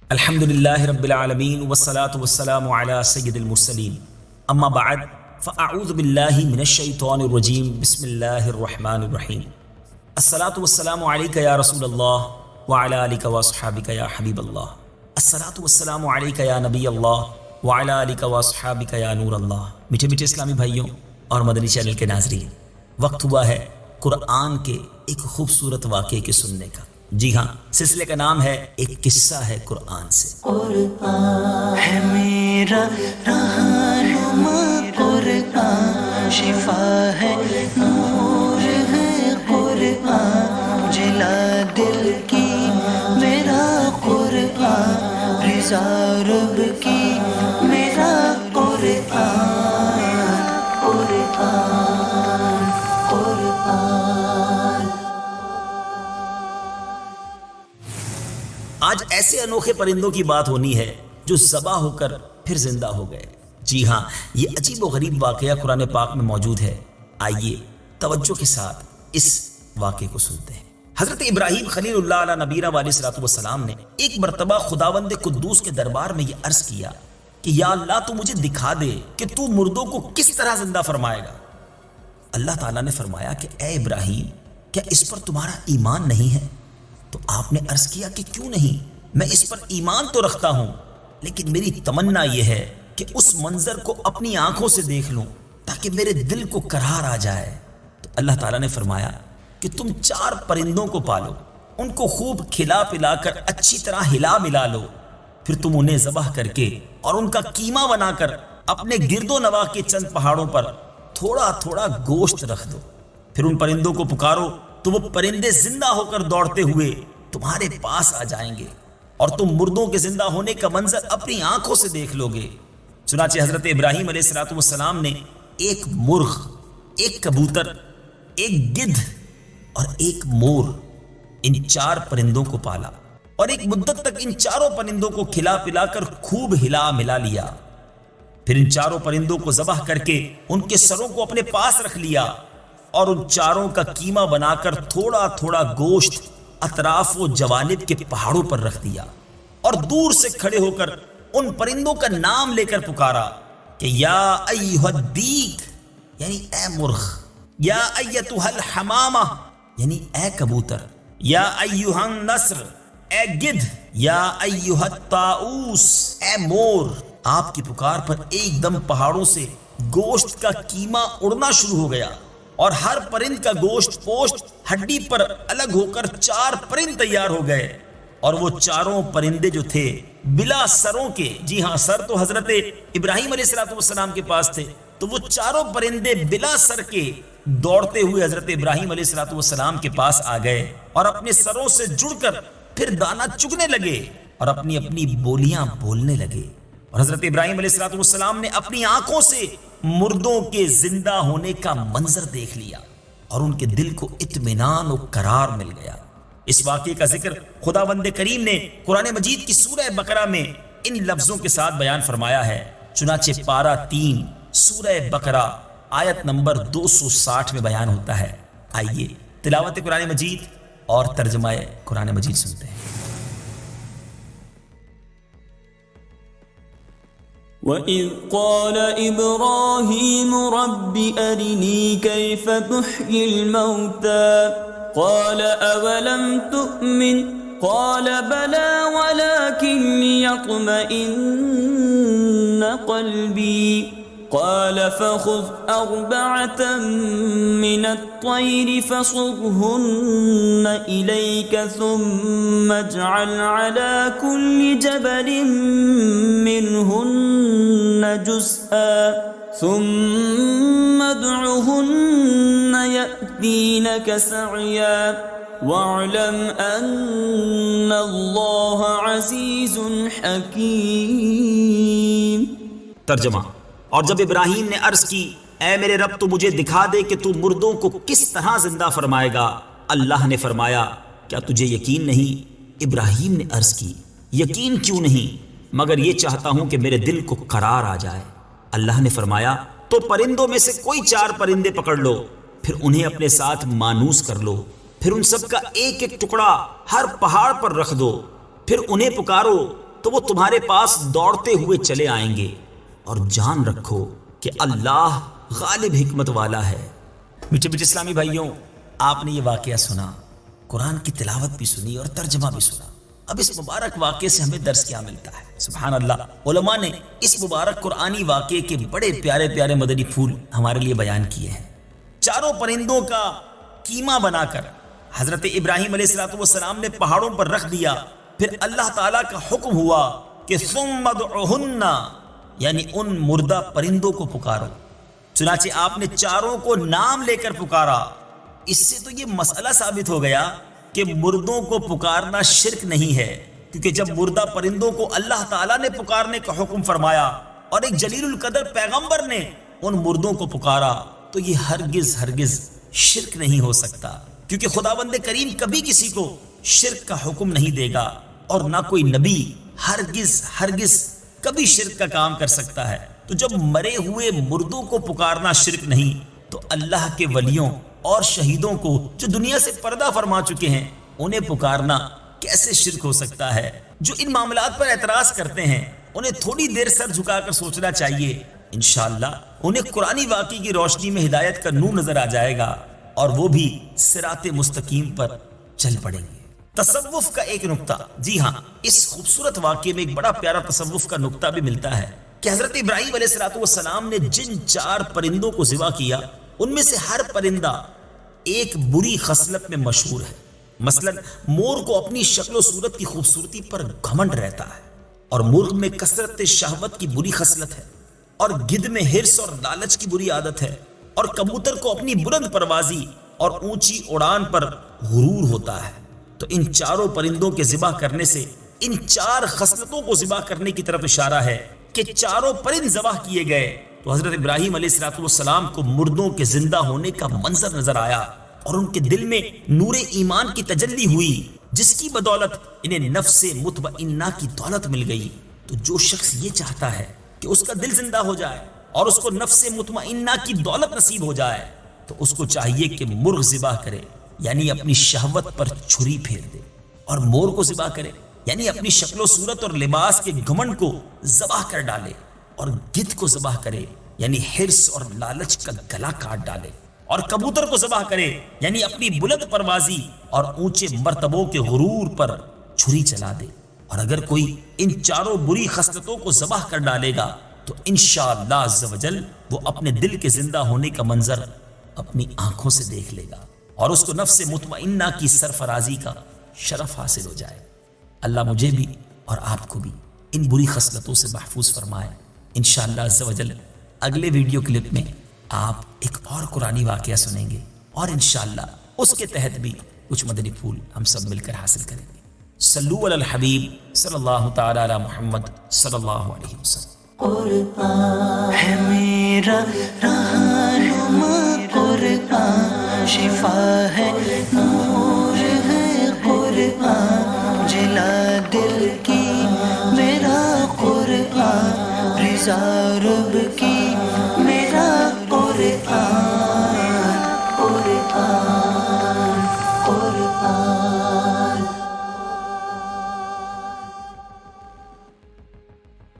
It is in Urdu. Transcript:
الحمدللہ رب العالمین والصلاة والسلام علی سید المرسلین اما بعد فاعوذ باللہ من الشیطان الرجیم بسم اللہ الرحمن الرحیم الصلاة والسلام علیک یا رسول اللہ وعلی آلک واصحابک یا حبیب اللہ الصلاة والسلام علیک یا نبی اللہ وعلی آلک واصحابک یا نور اللہ۔ میٹھے میٹھے اسلامی بھائیوں اور مدنی چینل کے ناظرین، وقت ہوا ہے قرآن کے ایک خوبصورت واقعے کے سننے کا۔ جی ہاں، سلسلے کا نام ہے ایک قصہ ہے قرآن سے۔ قرآن ہے میرا رہنما، قرآن شفا ہے، نور ہے قرآن، جلا دل کی میرا قرآن، رضا رب کی میرا قرآن، قرآن قرآن۔ آج ایسے انوکھے پرندوں کی بات ہونی ہے جو ذبح ہو کر پھر زندہ ہو گئے۔ جی ہاں، یہ عجیب و غریب واقعہ قرآن پاک میں موجود ہے۔ آئیے توجہ کے ساتھ اس واقعے کو سنتے ہیں۔ حضرت ابراہیم خلیل اللہ علیہ نبینا علیہ الصلوۃ والسلام نے ایک مرتبہ خداوند قدوس کے دربار میں یہ عرض کیا کہ یا اللہ، تو مجھے دکھا دے کہ تو مردوں کو کس طرح زندہ فرمائے گا۔ اللہ تعالیٰ نے فرمایا کہ اے ابراہیم، کیا اس پر تمہارا ایمان نہیں ہے؟ تو آپ نے عرض کیا کہ کیوں نہیں، میں اس پر ایمان تو رکھتا ہوں، لیکن میری تمنا یہ ہے کہ اس منظر کو اپنی آنکھوں سے دیکھ لوں تاکہ میرے دل کو قرار آ جائے۔ تو اللہ تعالیٰ نے فرمایا کہ تم 4 پرندوں کو پالو، ان کو خوب کھلا پلا کر اچھی طرح ہلا ملا لو، پھر تم انہیں ذبح کر کے اور ان کا قیمہ بنا کر اپنے گرد و نواح کے چند پہاڑوں پر تھوڑا تھوڑا گوشت رکھ دو، پھر ان پرندوں کو پکارو تو وہ پرندے زندہ ہو کر دوڑتے ہوئے تمہارے پاس آ جائیں گے اور تم مردوں کے زندہ ہونے کا منظر اپنی آنکھوں سے دیکھ لو گے۔ چنانچہ حضرت ابراہیم علیہ الصلوۃ والسلام نے ایک مرغ، ایک کبوتر، ایک گدھ اور ایک مور، ان 4 پرندوں کو پالا اور ایک مدت تک ان 4 پرندوں کو کھلا پلا کر خوب ہلا ملا لیا، پھر ان 4 پرندوں کو ذبح کر کے ان کے سروں کو اپنے پاس رکھ لیا اور ان 4 کا قیمہ بنا کر تھوڑا تھوڑا گوشت اطراف و جوانب کے پہاڑوں پر رکھ دیا اور دور سے کھڑے ہو کر ان پرندوں کا نام لے کر پکارا کہ یا ایھا الدیک، یعنی اے مرغ، یا ایتھا الحمامہ، یعنی اے کبوتر، یا ایھا النسر، اے گدھ، یا ایھا الطاؤس، اے مور۔ آپ کی پکار پر ایک دم پہاڑوں سے گوشت کا قیمہ اڑنا شروع ہو گیا اور ہر پرند کا گوشت پوشت ہڈی پر الگ ہو کر 4 پرند تیار ہو گئے، اور وہ 4 پرندے جو تھے بلا سروں کے، جی ہاں، سر تو حضرت ابراہیم علیہ الصلوۃ والسلام کے پاس تھے، تو وہ 4 پرندے بلا سر کے دوڑتے ہوئے حضرت ابراہیم علیہ الصلوۃ والسلام کے پاس آ گئے اور اپنے سروں سے جڑ کر پھر دانہ چگنے لگے اور اپنی اپنی بولیاں بولنے لگے، اور حضرت ابراہیم علیہ الصلوۃ والسلام نے اپنی آنکھوں سے مردوں کے زندہ ہونے کا منظر دیکھ لیا اور ان کے دل کو اطمینان و قرار مل گیا۔ اس واقعے کا ذکر خداوند کریم نے قرآن مجید کی سورہ بقرہ میں ان لفظوں کے ساتھ بیان فرمایا ہے۔ چنانچہ پارہ 3 سورہ بقرہ آیت نمبر 260 میں بیان ہوتا ہے۔ آئیے تلاوت قرآن مجید اور ترجمہ قرآن مجید سنتے ہیں۔ وَإِذْ قَالَ إِبْرَاهِيمُ رَبِّ أَرِنِي كَيْفَ تُحْيِي الْمَوْتَى قَالَ أَوَلَمْ تُؤْمِنْ قَالَ بَلَى وَلَكِنْ لِيَطْمَئِنَّ قَلْبِي قال فخذ 4 من الطير فصرهن إليك ثم اجعل على كل جبل منهن جزءا ثم ادعهن يأتينك سعيا واعلم أن الله عزيز حكيم۔ ترجمہ۔ اور جب ابراہیم نے عرض کی اے میرے رب، تو مجھے دکھا دے کہ تو مردوں کو کس طرح زندہ فرمائے گا۔ اللہ نے فرمایا کیا تجھے یقین نہیں؟ ابراہیم نے عرض کی یقین کیوں نہیں، مگر یہ چاہتا ہوں کہ میرے دل کو قرار آ جائے۔ اللہ نے فرمایا تو پرندوں میں سے کوئی 4 پرندے پکڑ لو، پھر انہیں اپنے ساتھ مانوس کر لو، پھر ان سب کا ایک ایک ٹکڑا ہر پہاڑ پر رکھ دو، پھر انہیں پکارو تو تو وہ تمہارے پاس دوڑتے ہوئے چلے آئیں گے، اور جان رکھو کہ اللہ غالب حکمت والا ہے۔ میٹھے میٹھے اسلامی بھائیوں، آپ نے یہ واقعہ سنا، قرآن کی تلاوت بھی سنی اور ترجمہ بھی سنا۔ اب اس مبارک واقعے سے ہمیں درس کیا ملتا ہے؟ سبحان اللہ، علماء نے اس مبارک قرآنی واقعے کے بڑے پیارے پیارے مدنی پھول ہمارے لیے بیان کیے ہیں۔ چاروں پرندوں کا کیما بنا کر حضرت ابراہیم علیہ السلام نے پہاڑوں پر رکھ دیا، پھر اللہ تعالیٰ کا حکم ہوا کہ ثم ادعہن، یعنی ان مردہ پرندوں کو پکارو۔ چنانچہ آپ نے چاروں کو نام لے کر پکارا۔ اس سے تو یہ مسئلہ ثابت ہو گیا کہ مردوں کو پکارنا شرک نہیں ہے، کیونکہ جب مردہ پرندوں کو اللہ تعالیٰ نے پکارنے کا حکم فرمایا اور ایک جلیل القدر پیغمبر نے ان مردوں کو پکارا، تو یہ ہرگز شرک نہیں ہو سکتا، کیونکہ خداوند کریم کبھی کسی کو شرک کا حکم نہیں دے گا، اور نہ کوئی نبی ہرگز کبھی شرک کا کام کر سکتا ہے۔ تو جب مرے ہوئے مردوں کو پکارنا شرک نہیں، تو اللہ کے ولیوں اور شہیدوں کو جو دنیا سے پردہ فرما چکے ہیں، انہیں پکارنا کیسے شرک ہو سکتا ہے؟ جو ان معاملات پر اعتراض کرتے ہیں، انہیں تھوڑی دیر سر جھکا کر سوچنا چاہیے، انشاءاللہ انہیں قرآنی واقعے کی روشنی میں ہدایت کا نور نظر آ جائے گا، اور وہ بھی صراط مستقیم پر چل پڑیں گے۔ تصوف کا ایک نقطہ، جی ہاں، اس خوبصورت واقعے میں ایک بڑا پیارا تصوف کا نقطہ بھی ملتا ہے کہ حضرت ابراہیم علیہ السلام نے جن 4 پرندوں کو ذبح کیا، ان میں سے ہر پرندہ ایک بری خصلت میں مشہور ہے۔ مثلا مور کو اپنی شکل و صورت کی خوبصورتی پر گھمنڈ رہتا ہے، اور مرغ میں کثرت شہوت کی بری خصلت ہے، اور گدھ میں حرص اور لالچ کی بری عادت ہے، اور کبوتر کو اپنی بلند پروازی اور اونچی اڑان پر غرور ہوتا ہے۔ تو ان چاروں پرندوں کے ذبح کرنے سے ان 4 خصلتوں کو ذبح کرنے کی طرف اشارہ ہے کہ چاروں پرند ذبح کیے گئے تو حضرت ابراہیم علیہ السلام کو مردوں کے زندہ ہونے کا منظر نظر آیا، اور ان کے دل میں نور ایمان کی تجلی ہوئی، جس کی بدولت انہیں نفس مطمئنہ کی دولت مل گئی۔ تو جو شخص یہ چاہتا ہے کہ اس کا دل زندہ ہو جائے اور اس کو نفس مطمئنہ کی دولت نصیب ہو جائے، تو اس کو چاہیے کہ مرغ ذبح کرے، یعنی اپنی شہوت پر چھری پھیر دے، اور مور کو ذبح کرے، یعنی اپنی شکل و صورت اور لباس کے گھمنڈ کو ذبح کر ڈالے، اور گدھ کو ذبح کرے، یعنی حرص اور لالچ کا گلا کاٹ ڈالے، اور کبوتر کو ذبح کرے، یعنی اپنی بلند پروازی اور اونچے مرتبوں کے غرور پر چھری چلا دے۔ اور اگر کوئی ان چاروں بری خصلتوں کو ذبح کر ڈالے گا تو انشاءاللہ عز و جل وہ اپنے دل کے زندہ ہونے کا منظر اپنی آنکھوں سے دیکھ لے گا، اور اس کو نفس مطمئنہ کی سرفرازی کا شرف حاصل ہو جائے۔ اللہ مجھے بھی اور آپ کو بھی ان بری خصلتوں سے محفوظ فرمائے۔ انشاءاللہ عز و جل اگلے ویڈیو کلپ میں آپ ایک اور قرآنی واقعہ سنیں گے، اور انشاءاللہ اس کے تحت بھی کچھ مدنی پھول ہم سب مل کر حاصل کریں گے۔ صلو علی الحبیب صلی اللہ تعالی علی محمد صلی اللہ علیہ وسلم۔ قرآن ہے میرا رہنما، قرآن شفا ہے، نور ہے قرآن، جلا دل کی میرا قرآن، رضا